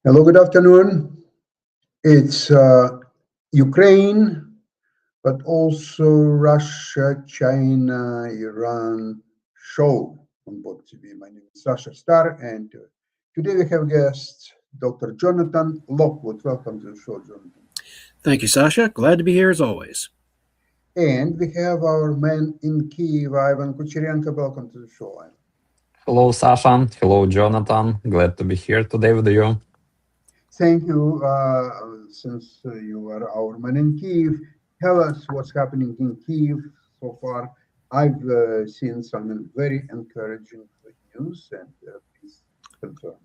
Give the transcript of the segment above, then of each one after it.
Hello, good afternoon. It's Ukraine, but also Russia, China, Iran show on both TV. My name is Sasha Star, and today we have guest Dr. Jonathan Lockwood. Welcome to the show, Jonathan. Thank you, Sasha. Glad to be here as always. And we have our man in Kyiv, Ivan Kucherenko. Welcome to the show, Ivan. Hello, Sasha. Hello, Jonathan. Glad to be here today with you. Thank you. Since you are our man in Kyiv, tell us what's happening in Kyiv so far. I've seen some very encouraging news, and please confirm.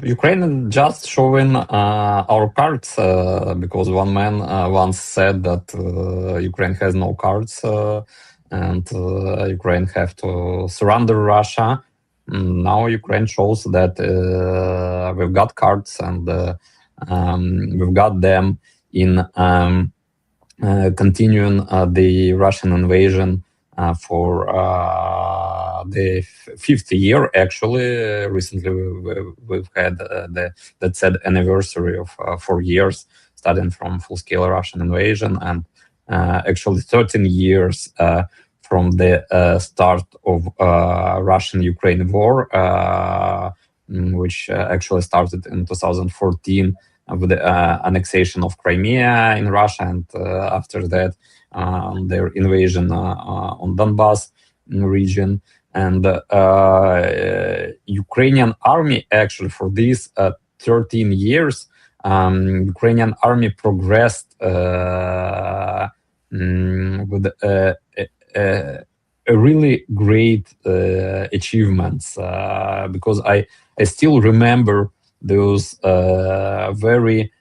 Ukraine just showing our cards because one man once said that Ukraine has no cards and Ukraine have to surrender Russia. Now Ukraine shows that we've got cards and we've got them in continuing the Russian invasion for the 50th year. Actually, recently we've had that sad anniversary of 4 years, starting from full-scale Russian invasion, and actually 13 years from the start of Russian-Ukraine war, which actually started in 2014 with the annexation of Crimea in Russia, and after that their invasion on Donbas region. And Ukrainian army, actually, for these 13 years, Ukrainian army progressed with a really great achievements, because I still remember those very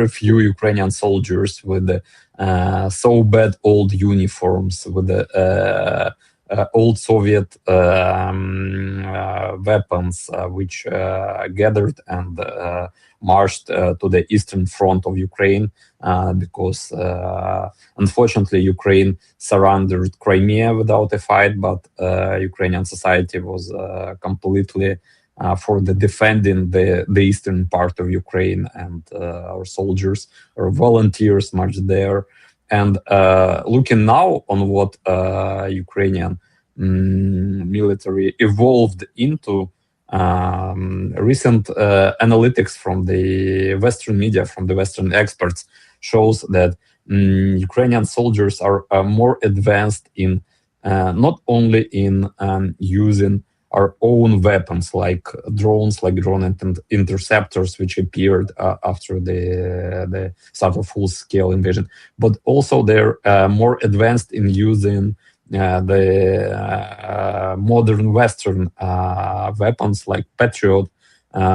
few Ukrainian soldiers with so bad old uniforms, with the old Soviet weapons, which gathered and marched to the eastern front of Ukraine, because unfortunately Ukraine surrendered Crimea without a fight, but Ukrainian society was completely for the defending the eastern part of Ukraine, and our soldiers or volunteers marched there. And looking now on what Ukrainian military evolved into, recent analytics from the Western media, from the Western experts, shows that Ukrainian soldiers are more advanced in not only in using our own weapons like drones, like drone interceptors, which appeared after the start of full-scale invasion, but also they're more advanced in using the modern Western weapons like Patriot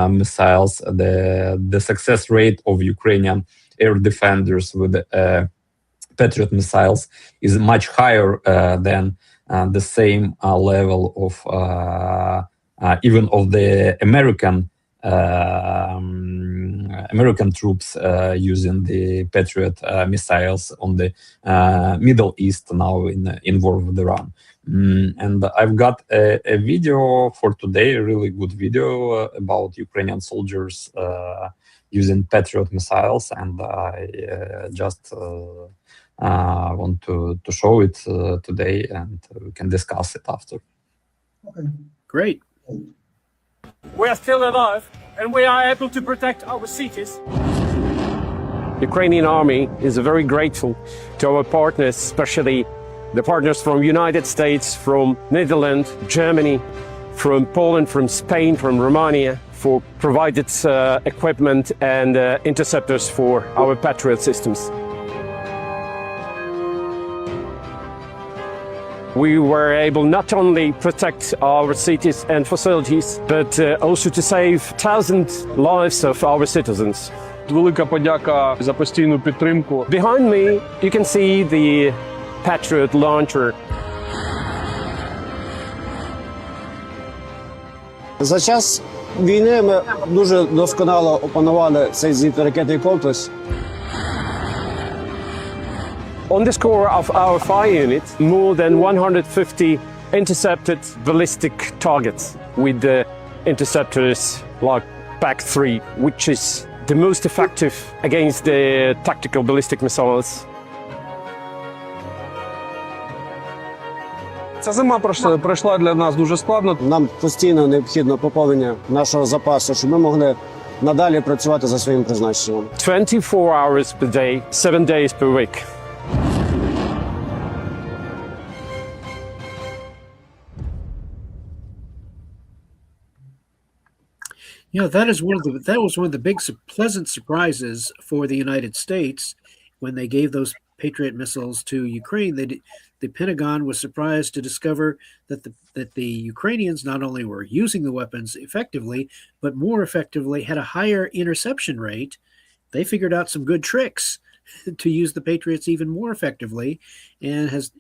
missiles. The success rate of Ukrainian air defenders with Patriot missiles is much higher than the same level of even of the American troops using the Patriot missiles on the Middle East now in war with Iran. And I've got a video for today, a really good video about Ukrainian soldiers using Patriot missiles, and I just want to show it today, and we can discuss it after. Okay. Great. We are still alive, and we are able to protect our cities. Ukrainian army is very grateful to our partners, especially the partners from United States, from Netherlands, Germany, from Poland, from Spain, from Romania, for provided equipment and interceptors for our Patriot systems. We were able not only protect our cities and facilities, but also to save thousands lives of our citizens. Велика подяка за постійну підтримку. Behind me, you can see the Patriot launcher. За час війни ми дуже досконало опанували цей зенітно-ракетний комплекс. On the score of our fire unit, more than 150 intercepted ballistic targets with the interceptors like PAC-3, which is the most effective against the tactical ballistic missiles. Ця зима пройшла для нас дуже складно. Нам постійно необхідно поповнення нашого запасу, щоб ми могли надалі працювати за своїм призначенням. 24 hours per day, 7 days per week. That was one of the big pleasant surprises for the United States when they gave those Patriot missiles to Ukraine. The Pentagon was surprised to discover that the Ukrainians not only were using the weapons effectively, but more effectively had a higher interception rate. They figured out some good tricks to use the Patriots even more effectively, and has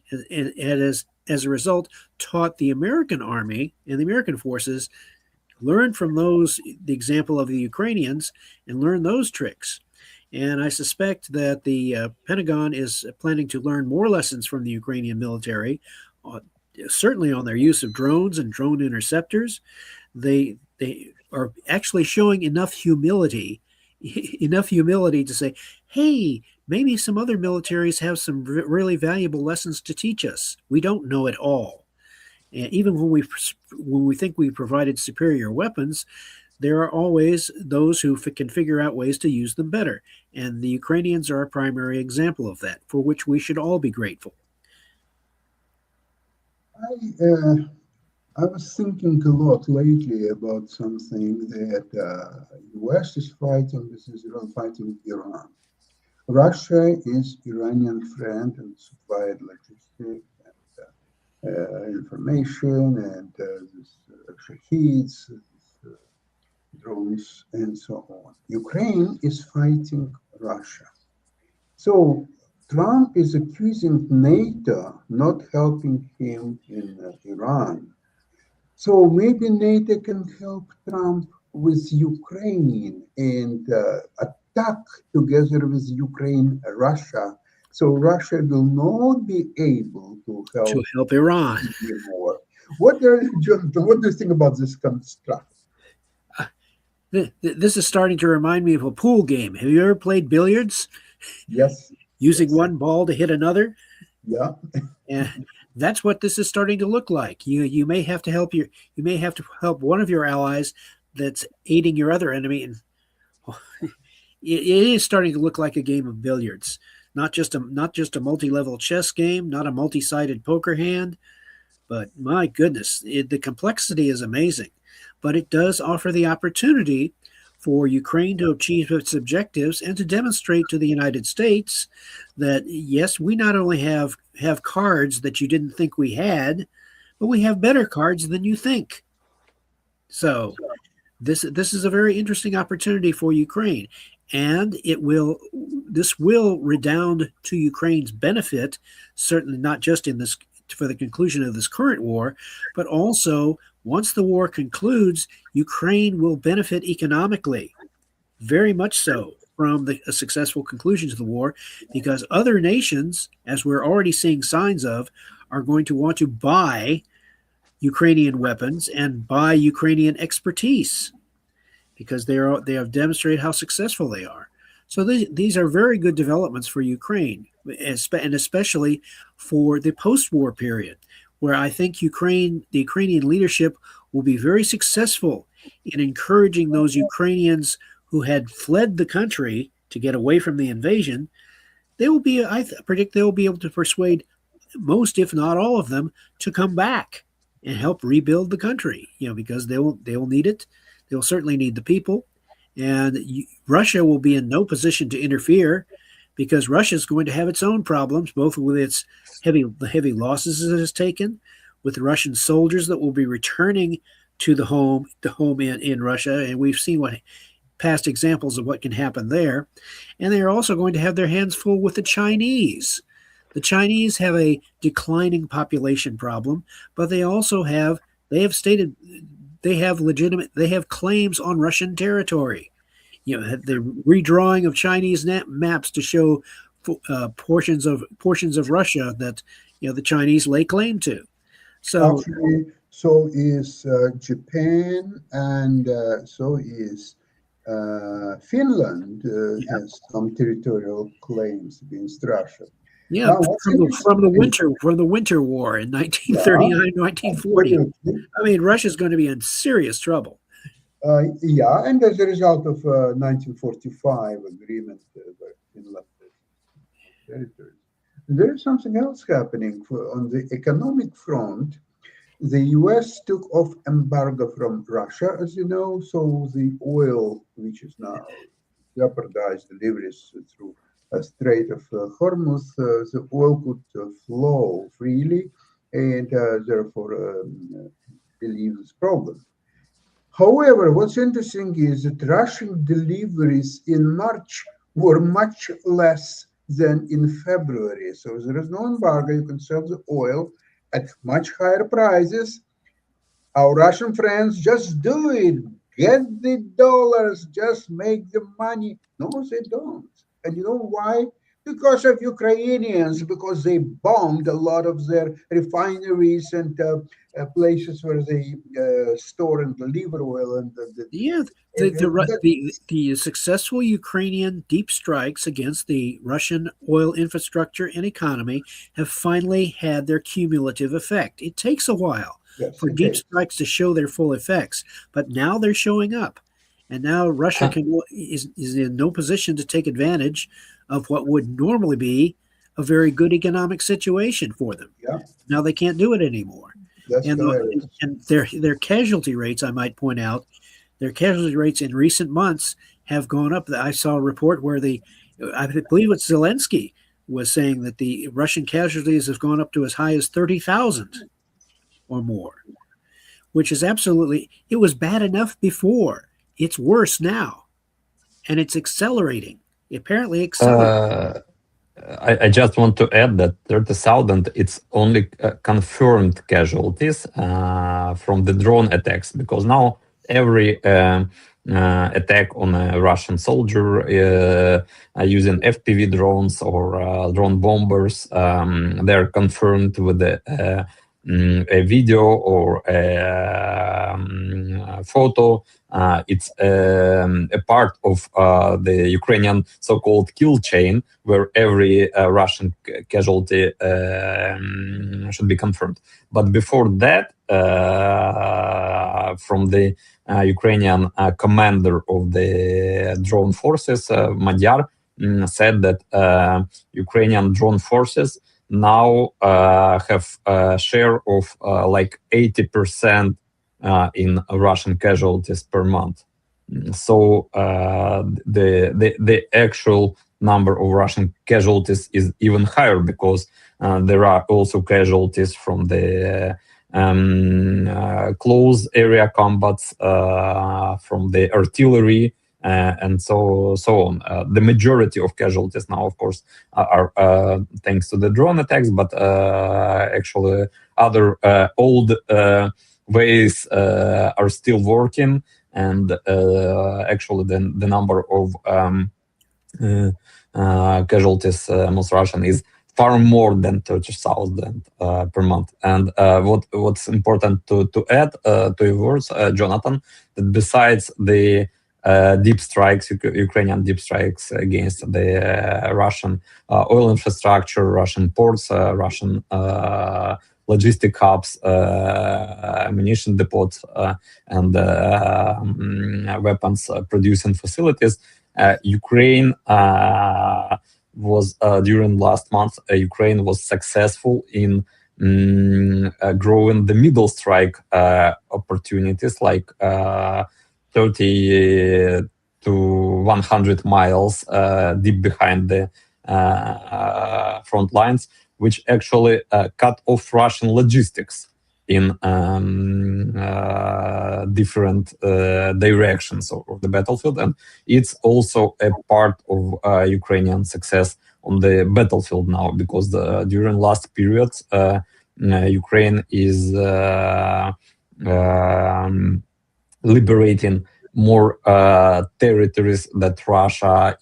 as a result taught the American Army and the American forces learn from the example of the Ukrainians and learn those tricks. And I suspect that the Pentagon is planning to learn more lessons from the Ukrainian military, certainly on their use of drones and drone interceptors. They are actually showing enough humility to say, hey, maybe some other militaries have some really valuable lessons to teach us. We don't know it all. And even when we think we provided superior weapons, there are always those who can figure out ways to use them better. And the Ukrainians are a primary example of that, for which we should all be grateful. I was thinking a lot lately about something that US is fighting with Israel, fighting Iran. Russia is Iranian friend and supplied logistics and information and shaheeds, drones, and so on. Ukraine is fighting Russia. So Trump is accusing NATO not helping him in Iran. So maybe NATO can help Trump with Ukraine and attack together with Ukraine, Russia. So Russia will not be able to help Iran anymore. What do you think about this construct? This is starting to remind me of a pool game. Have you ever played billiards? Yes. Using one ball to hit another? Yeah. And that's what this is starting to look like. You may have to help one of your allies that's aiding your other enemy, and it is starting to look like a game of billiards. Not just a multi-level chess game, not a multi-sided poker hand, but my goodness, the complexity is amazing. But it does offer the opportunity for Ukraine to achieve its objectives and to demonstrate to the United States that, yes, we not only have cards that you didn't think we had, but we have better cards than you think. So this is a very interesting opportunity for Ukraine. And this will redound to Ukraine's benefit, certainly not just for the conclusion of this current war, but also once the war concludes, Ukraine will benefit economically, very much so, from a successful conclusion to the war, because other nations, as we're already seeing signs of, are going to want to buy Ukrainian weapons and buy Ukrainian expertise, because they have demonstrated how successful they are. So these are very good developments for Ukraine, and especially for the post-war period, where I think the Ukrainian leadership will be very successful in encouraging those Ukrainians who had fled the country to get away from the invasion. I predict they will be able to persuade most, if not all of them, to come back and help rebuild the country, because they will need it. They'll certainly need the people, and Russia will be in no position to interfere, because Russia is going to have its own problems, both with its the heavy losses it has taken, with the Russian soldiers that will be returning to the home in Russia, and we've seen what past examples of what can happen there. And they are also going to have their hands full with the Chinese. The Chinese have a declining population problem, but they also have stated they have claims on Russian territory. The redrawing of Chinese maps to show portions of Russia that the Chinese lay claim to. So Actually, so is Japan, and so is Finland has some territorial claims against Russia. yeah, Now, what's from the interesting winter war in 1939, 1940. absolutely. I mean, Russia's going to be in serious trouble. Yeah, and as a result of 1945 agreement where Finland has territories. There is something else happening on the economic front. The US took off embargo from Russia, as you know, so the oil, which is now jeopardized deliveries through a Strait of Hormuz, the oil could flow freely and therefore relieve this problem. However, what's interesting is that Russian deliveries in March were much less than in February. So there is no embargo. You can sell the oil at much higher prices. Our Russian friends, just do it. Get the dollars, just make the money. No, they don't. And you know why? Because of Ukrainians, because they bombed a lot of their refineries and places where they store and deliver oil. And the successful Ukrainian deep strikes against the Russian oil infrastructure and economy have finally had their cumulative effect. It takes a while for deep strikes to show their full effects, but now they're showing up, and now Russia is in no position to take advantage of what would normally be a very good economic situation for them. Yeah. Now they can't do it anymore. And their casualty rates, I might point out, their casualty rates in recent months have gone up. I saw a report where I believe it's Zelensky was saying that the Russian casualties have gone up to as high as 30,000 or more, which is absolutely, it was bad enough before. It's worse now, and it's accelerating. Apparently accelerating. I just want to add that 30,000, it's only confirmed casualties from the drone attacks, because now every attack on a Russian soldier using FPV drones or drone bombers, they're confirmed with a video or a photo. It's a part of the Ukrainian so-called kill chain, where every Russian casualty should be confirmed. But before that, from the Ukrainian commander of the drone forces, Madyar, said that Ukrainian drone forces now have a share of like 80% in Russian casualties per month. So the actual number of Russian casualties is even higher, because there are also casualties from the close area combats, from the artillery, and so on. The majority of casualties now, of course, are thanks to the drone attacks, but actually other old ways are still working, and actually the number of casualties most Russian is far more than 30,000 per month. And what's important to add to your words, Jonathan, that besides the deep strikes, Ukrainian deep strikes against the Russian oil infrastructure, Russian ports, Russian logistic hubs, ammunition depots, and weapons producing facilities, Ukraine was during last month, Ukraine was successful in growing the middle strike opportunities, like 30 to 100 miles deep behind the front lines, which actually cut off Russian logistics in different directions of the battlefield. And it's also a part of Ukrainian success on the battlefield now, because during last periods, Ukraine is liberating more territories that Russia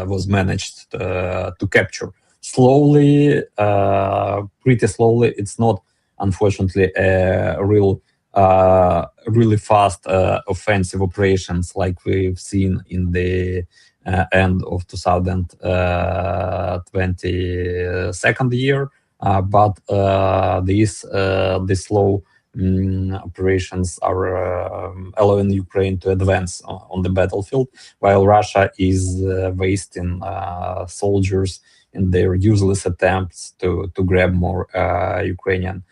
was managed to capture. slowly, pretty slowly. It's not, unfortunately, a really fast offensive operations like we've seen in the end of 2022 year, but these slow operations are allowing Ukraine to advance on the battlefield, while Russia is wasting soldiers in their useless attempts to grab more Ukrainian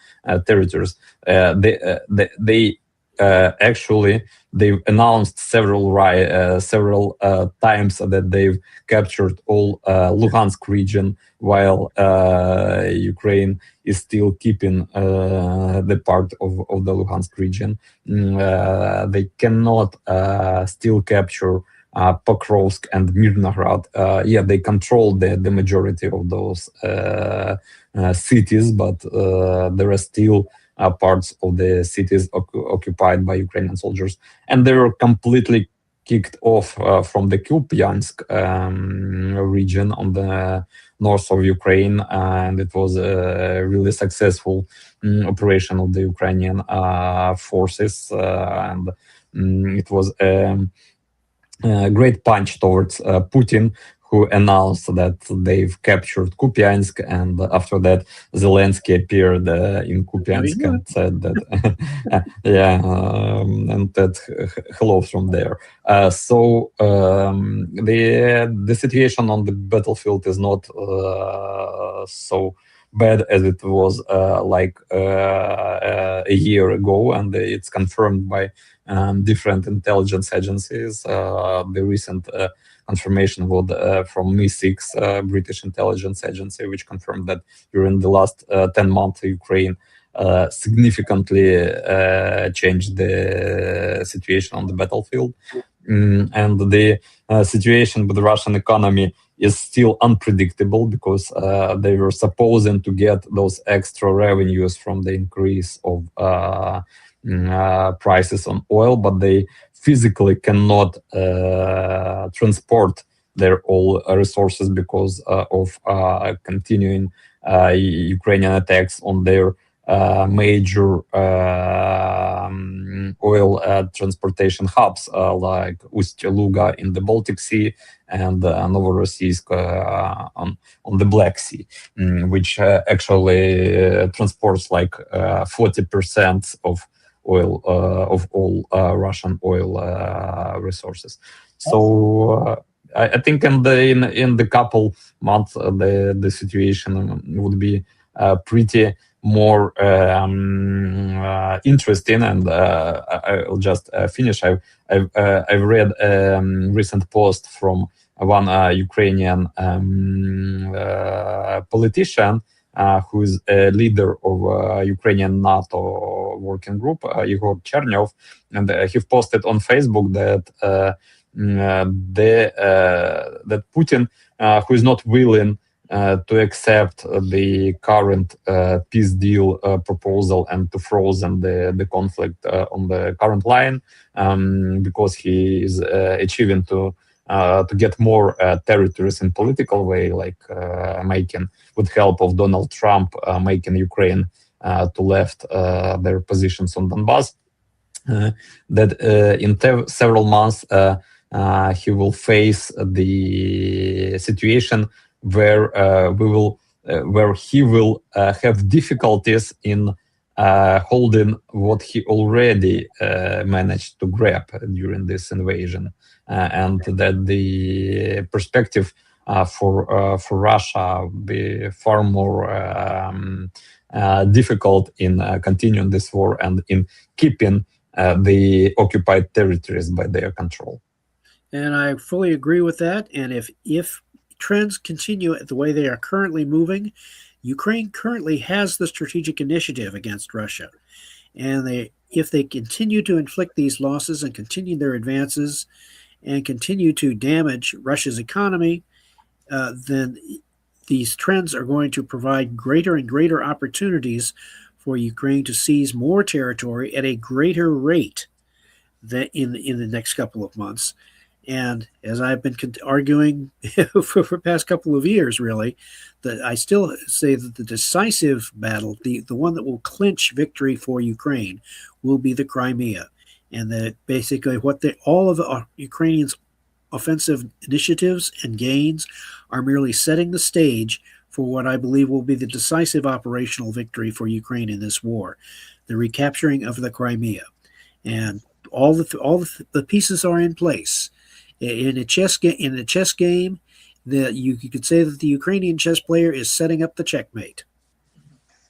territories. They actually they've announced several times that they've captured all Luhansk region, while Ukraine is still keeping the part of the Luhansk region. They cannot still capture Pokrovsk and Mirnograd. They control the majority of those cities, but there are still parts of the cities occupied by Ukrainian soldiers, and they were completely kicked off from the Kupiansk region on the north of Ukraine, and it was a really successful operation of the Ukrainian forces, and it was a great punch towards Putin, who announced that they've captured Kupiansk, and after that Zelensky appeared in Kupiansk and said that and that hello from there. So the situation on the battlefield is not so bad as it was like a year ago, and it's confirmed by different intelligence agencies. The recent confirmation was from MI6, British intelligence agency, which confirmed that during the last 10 months, Ukraine significantly changed the situation on the battlefield. And the situation with the Russian economy is still unpredictable, because they were supposing to get those extra revenues from the increase of prices on oil, but they physically cannot transport their oil resources because of continuing Ukrainian attacks on their major oil transportation hubs like Ust-Luga in the Baltic Sea and Novorossiysk on the Black Sea, which actually transports like 40% of oil of all Russian oil resources. So I think in the couple months the situation would be pretty more interesting. And I'll just finish. I've read a recent post from one Ukrainian politician who is a leader of Ukrainian NATO working group, Igor Chernyov, and he posted on Facebook that that Putin, who is not willing to accept the current peace deal proposal and to frozen the conflict on the current line, because he is achieving to get more territories in political way, like making, with help of Donald Trump, making Ukraine to left their positions on Donbass. That in several months he will face the situation where where he will have difficulties in holding what he already managed to grab during this invasion, and that the perspective for Russia will be far more difficult in continuing this war and in keeping the occupied territories by their control. And I fully agree with that. And if trends continue the way they are currently moving, Ukraine currently has the strategic initiative against Russia. And if they continue to inflict these losses and continue their advances and continue to damage Russia's economy, then these trends are going to provide greater and greater opportunities for Ukraine to seize more territory at a greater rate than in the next couple of months. And as I've been arguing for the past couple of years, really, that I still say that the decisive battle, the one that will clinch victory for Ukraine, will be the Crimea. And that basically all of the Ukrainians' offensive initiatives and gains are merely setting the stage for what I believe will be the decisive operational victory for Ukraine in this war, the recapturing of the Crimea. And all the pieces are in place. In a chess game, that you could say that the Ukrainian chess player is setting up the checkmate.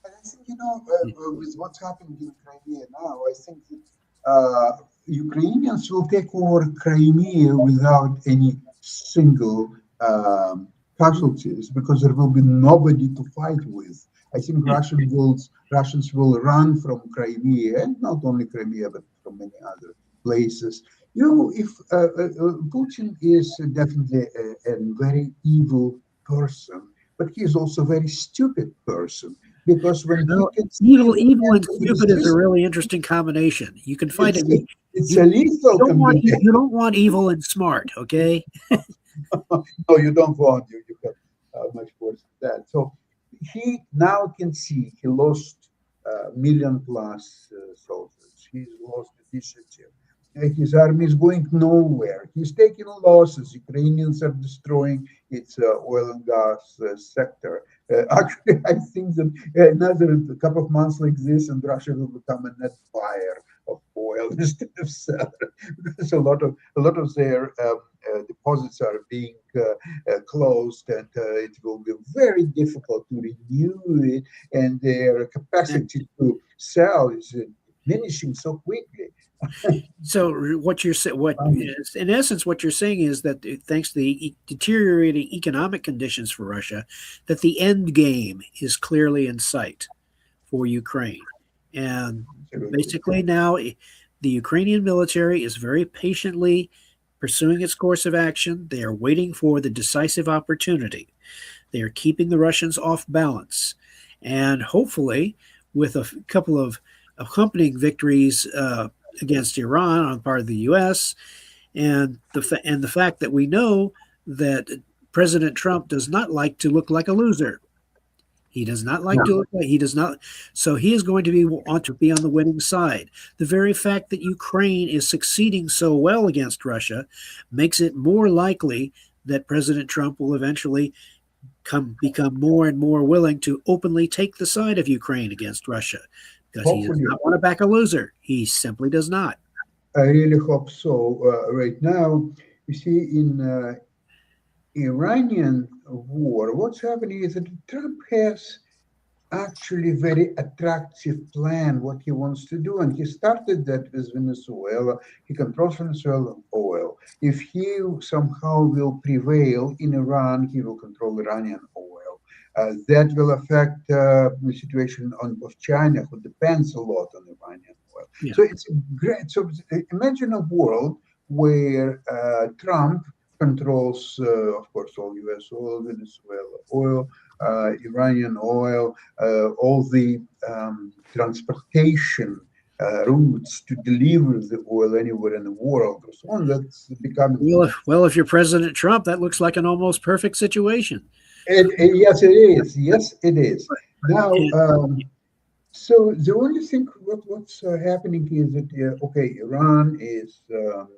And I think, with what's happening in Crimea now, I think that Ukrainians will take over Crimea without any single casualties, because there will be nobody to fight with. I think Russians will run from Crimea, and not only Crimea, but from many other places. If Putin is definitely a very evil person, but he's also a very stupid person, because when evil and stupid is a really interesting combination. You can find it. It's a lethal combination. You don't want evil and smart, okay? No, you don't want. You have much worse than that. So he now can see he lost million plus soldiers. He's lost initiative. His army is going nowhere. He's taking losses. Ukrainians are destroying its oil and gas sector. Actually, I think that another couple of months like this, and Russia will become a net buyer of oil instead of seller, because a lot of their deposits are being closed, and it will be very difficult to renew it, and their capacity to sell is diminishing so quickly. So in essence, what you're saying is that thanks to the deteriorating economic conditions for Russia, that the end game is clearly in sight for Ukraine. And basically now the Ukrainian military is very patiently pursuing its course of action. They are waiting for the decisive opportunity. They are keeping the Russians off balance. And hopefully, with a couple of accompanying victories against Iran on the part of the U.S. and the fact that we know that President Trump does not like to look like a loser. He does not like to look like so he is going to want to be on the winning side. The very fact that Ukraine is succeeding so well against Russia makes it more likely that President Trump will eventually become more and more willing to openly take the side of Ukraine against Russia. Because he does not want to back a loser. He simply does not. I really hope so. Right now, you see, in Iranian war, what's happening is that Trump has actually very attractive plan what he wants to do, and he started that with Venezuela. He controls Venezuelan oil. If he somehow will prevail in Iran, he will control Iranian oil. That will affect the situation of China, who depends a lot on Iranian oil. Yeah. So it's great. So imagine a world where Trump controls, of course, all U.S. oil, Venezuela oil, Iranian oil, all the transportation routes to deliver the oil anywhere in the world. So on, that's becoming. Well, if you're President Trump, that looks like an almost perfect situation. Yes, it is. Yes, it is. Now, so the only thing what's happening is that okay, Iran is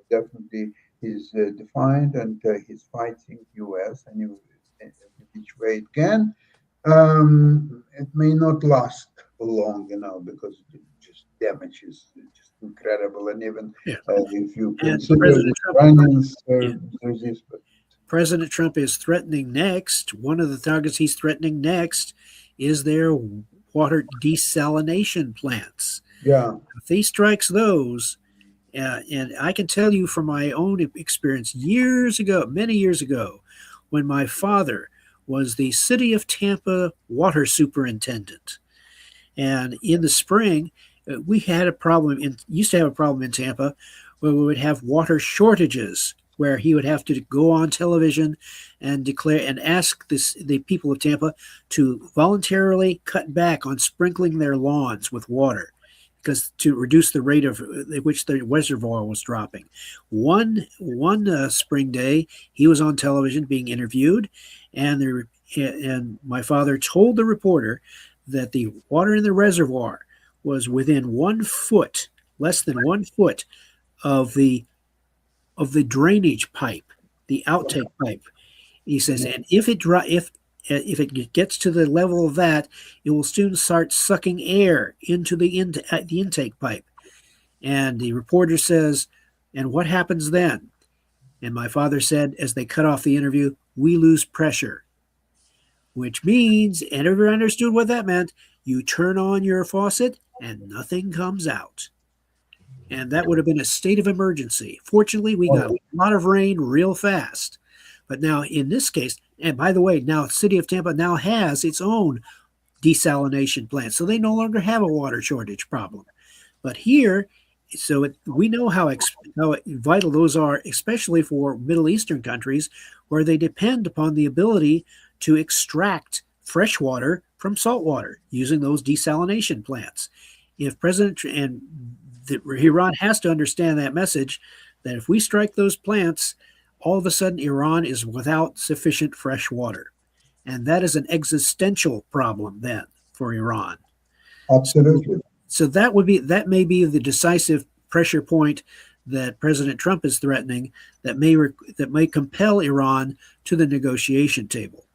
definitely defiant, and he's fighting U.S. and which way it can. It may not last long, because just damage is just incredible, and even if you consider the Iranians resist. President Trump is threatening next. One of the targets he's threatening next is their water desalination plants. Yeah. If he strikes those, and I can tell you from my own experience many years ago, when my father was the city of Tampa water superintendent. And in the spring, we had used to have a problem in Tampa where we would have water shortages, where he would have to go on television and declare and ask the people of Tampa to voluntarily cut back on sprinkling their lawns with water. because to reduce the rate of at which the reservoir was dropping. One spring day, he was on television being interviewed, and my father told the reporter that the water in the reservoir was within 1 foot, less than 1 foot, of the drainage pipe, the outtake pipe. He says, and if it gets to the level of that, it will soon start sucking air into the intake pipe. And the reporter says, and what happens then? And my father said, as they cut off the interview, we lose pressure, which means, and everyone understood what that meant, you turn on your faucet and nothing comes out. And that would have been a state of emergency. Fortunately, we got a lot of rain real fast. But now in this case, and by the way, now the city of Tampa now has its own desalination plant. So they no longer have a water shortage problem. But here, we know how vital those are, especially for Middle Eastern countries where they depend upon the ability to extract fresh water from salt water using those desalination plants. If Iran has to understand that message, that if we strike those plants, all of a sudden Iran is without sufficient fresh water. And that is an existential problem then for Iran. Absolutely. So that may be the decisive pressure point that President Trump is threatening that may compel Iran to the negotiation table.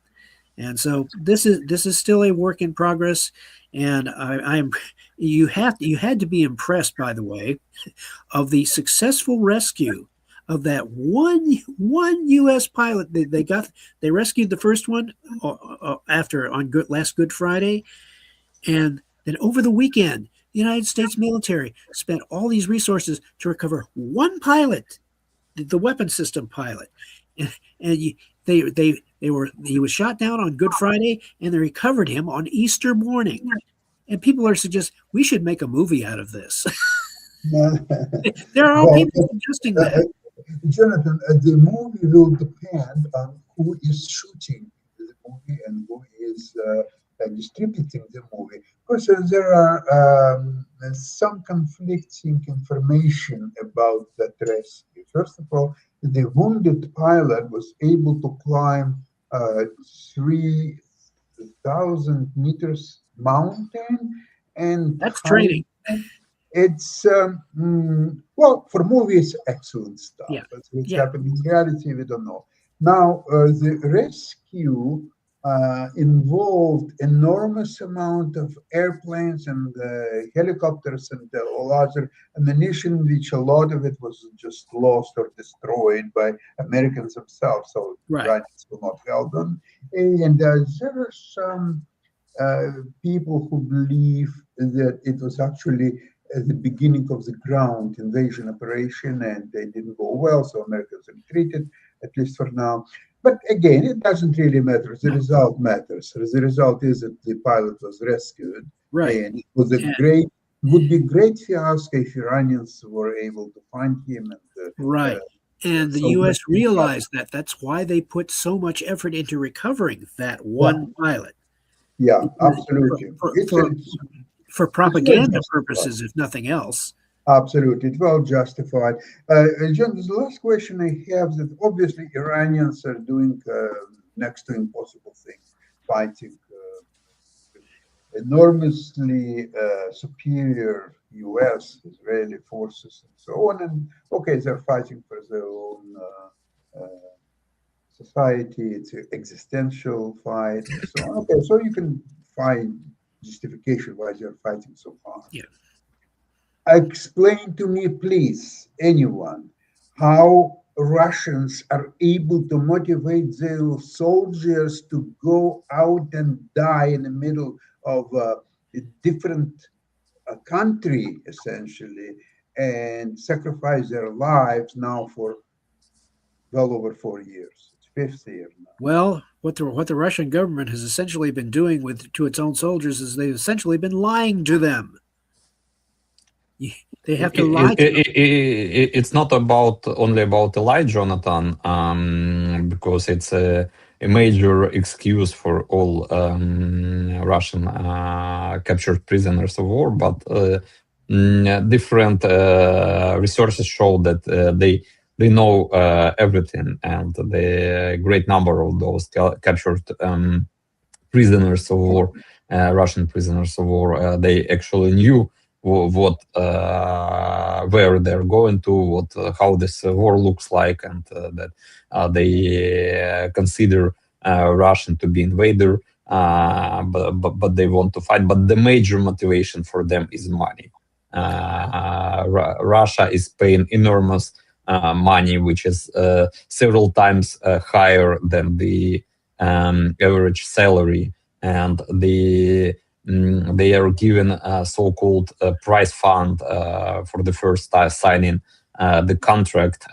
And so this is still a work in progress. And you had to be impressed, by the way, of the successful rescue of that one U.S. pilot. They rescued the first one last Good Friday, and then over the weekend, the United States military spent all these resources to recover one pilot, the weapon system pilot, and he was shot down on Good Friday, and they recovered him on Easter morning. And people are suggesting we should make a movie out of this. There are people suggesting that. Jonathan, the movie will depend on who is shooting the movie and who is distributing the movie. Because there are some conflicting information about that rescue. First of all, the wounded pilot was able to climb 3,000 meters mountain, and that's training. It's well, for movies, excellent stuff. Yeah. But what's happening in reality, we don't know. Now, the rescue involved enormous amount of airplanes and helicopters and all other ammunition, which a lot of it was just lost or destroyed by Americans themselves. So Iranians were not held on. And there are some people who believe that it was actually at the beginning of the ground invasion operation, and they didn't go well, so Americans retreated, at least for now. But again, it doesn't really matter. The result matters. The result is that the pilot was rescued. Right. And it was would be great fiasco if Iranians were able to find him. And, and the U.S. realized that. That's why they put so much effort into recovering that one pilot. Yeah, absolutely. For propaganda purposes, if nothing else. Absolutely, it's well justified. John, the last question I have, that obviously Iranians are doing next to impossible things, fighting enormously superior U.S. Israeli forces and so on. And okay, they're fighting for their own society. It's an existential fight. So okay, so you can find justification why they're fighting so hard. Yeah. Explain to me, please, anyone, how Russians are able to motivate their soldiers to go out and die in the middle of a different country, essentially, and sacrifice their lives now for well over 4 years. It's 5th year now. Well, what the Russian government has essentially been doing to its own soldiers is they've essentially been lying to them. They have to lie. It's not only about a lie, Jonathan, because it's a major excuse for all Russian captured prisoners of war. But different resources show that they know everything, and the great number of those captured prisoners of war, Russian prisoners of war, they actually knew what where they're going to, what how this war looks like, and that they consider Russian to be invader, but they want to fight. But the major motivation for them is money. Russia is paying enormous money, which is several times higher than the average salary, and they are given a so-called prize fund for the first time signing the contract,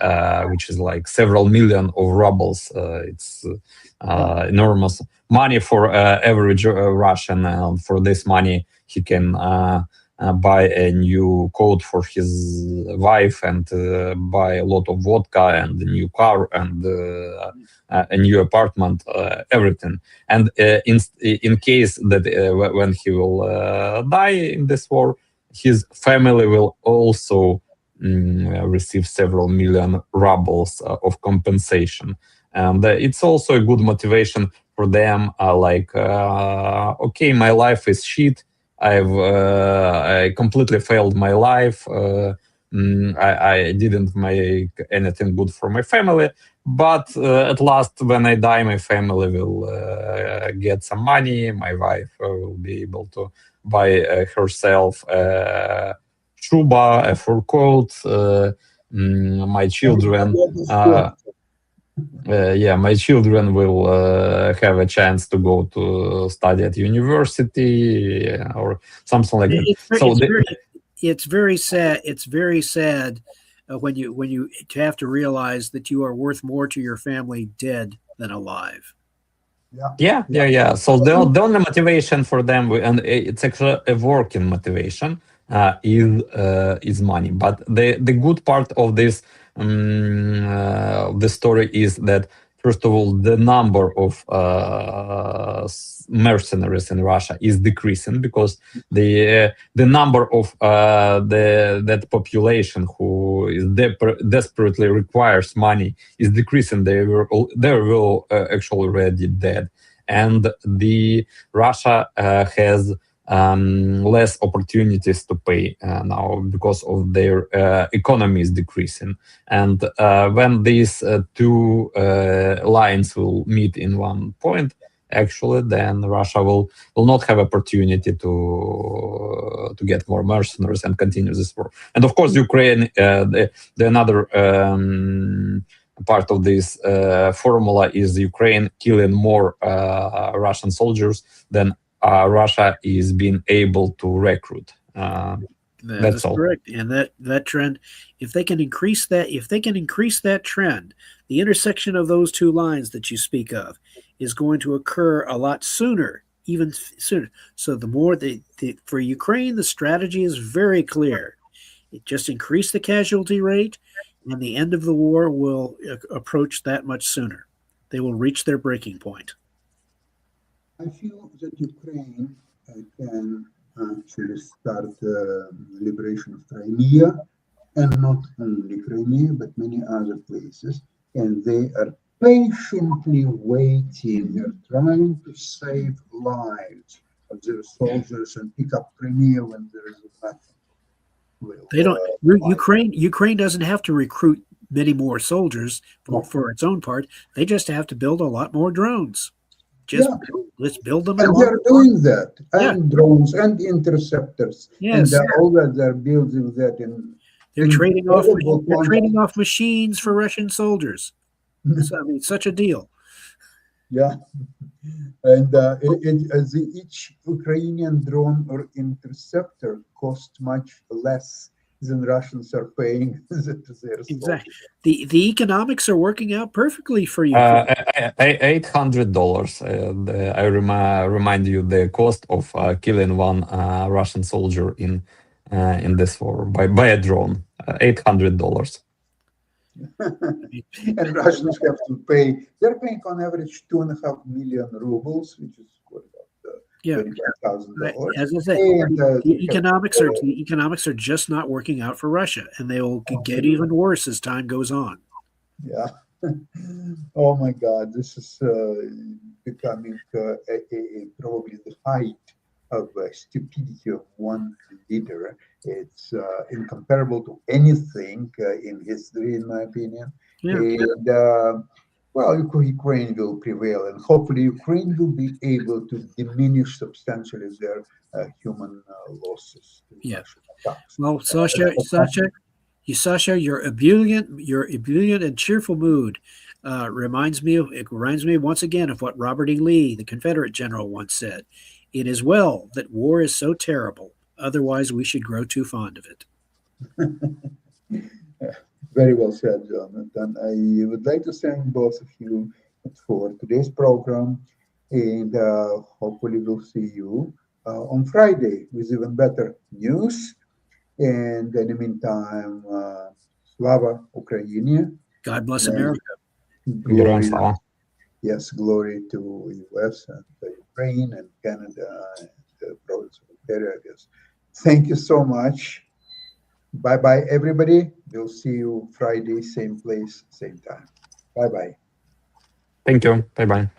which is like several million of rubles. It's enormous money for average Russian, and for this money he can buy a new coat for his wife, and buy a lot of vodka and a new car and a new apartment, everything. And in case that when he will die in this war, his family will also receive several million rubles of compensation. And it's also a good motivation for them, okay, my life is shit, I completely failed my life. I didn't make anything good for my family, but at last, when I die, my family will get some money. My wife will be able to buy herself a shuba, a fur coat. My children. My children will have a chance to go to study at university or something like that. It's very sad. It's very sad when you have to realize that you are worth more to your family dead than alive. Yeah. So the only motivation for them, and it's actually a working motivation, is money. But the good part of this the story is that, first of all, the number of mercenaries in Russia is decreasing, because the number of that population who is desperately requires money is decreasing. They were actually already dead, and the Russia has less opportunities to pay now because of their economy is decreasing. And when these two lines will meet in one point, actually, then Russia will not have opportunity to get more mercenaries and continue this war. And of course, Ukraine, the another part of this formula is Ukraine killing more Russian soldiers than Russia is being able to recruit. That's all. Correct. And that trend, if they can increase that trend, the intersection of those two lines that you speak of is going to occur a lot sooner, even sooner. So the more for Ukraine, the strategy is very clear. It just increase the casualty rate, and the end of the war will approach that much sooner. They will reach their breaking point. I feel that Ukraine can actually start the liberation of Crimea, and not only Crimea, but many other places. And they are patiently waiting. They're trying to save lives of their soldiers and pick up Crimea when there is nothing. They don't. Ukraine doesn't have to recruit many more soldiers for its own part. They just have to build a lot more drones. Let's build them. And they're doing that, and drones and interceptors. Yes, and all that they're building that in. They're trading off machines for Russian soldiers. So, I mean, such a deal. Yeah, and each Ukrainian drone or interceptor costs much less than Russians are paying to their soldiers. Exactly. The economics are working out perfectly for you. $800. I remind you the cost of killing one Russian soldier in this war by a drone. $800. And Russians have to pay. They're paying on average 2.5 million rubles, which is what, Yeah. $25,000. As I say, And, the economics are just not working out for Russia, and they will get even worse as time goes on. Yeah. Oh my God, this is becoming probably the height of stupidity of one leader. It's incomparable to anything in history, in my opinion. Yeah. And well, Ukraine will prevail, and hopefully Ukraine will be able to diminish substantially their human losses. Yeah. Well, Sasha, your ebullient and cheerful mood reminds me once again of what Robert E. Lee, the Confederate general, once said: "It is well that war is so terrible; otherwise, we should grow too fond of it." Very well said, Jonathan. I would like to thank both of you for today's program, and hopefully we'll see you on Friday with even better news. And in the meantime, Slava Ukraini. God bless America. Героям слава. Yes, glory to US and Ukraine and Canada and the province of Ontario, I guess. Thank you so much. Bye-bye, everybody. We'll see you Friday, same place, same time. Bye-bye. Thank you. Bye-bye.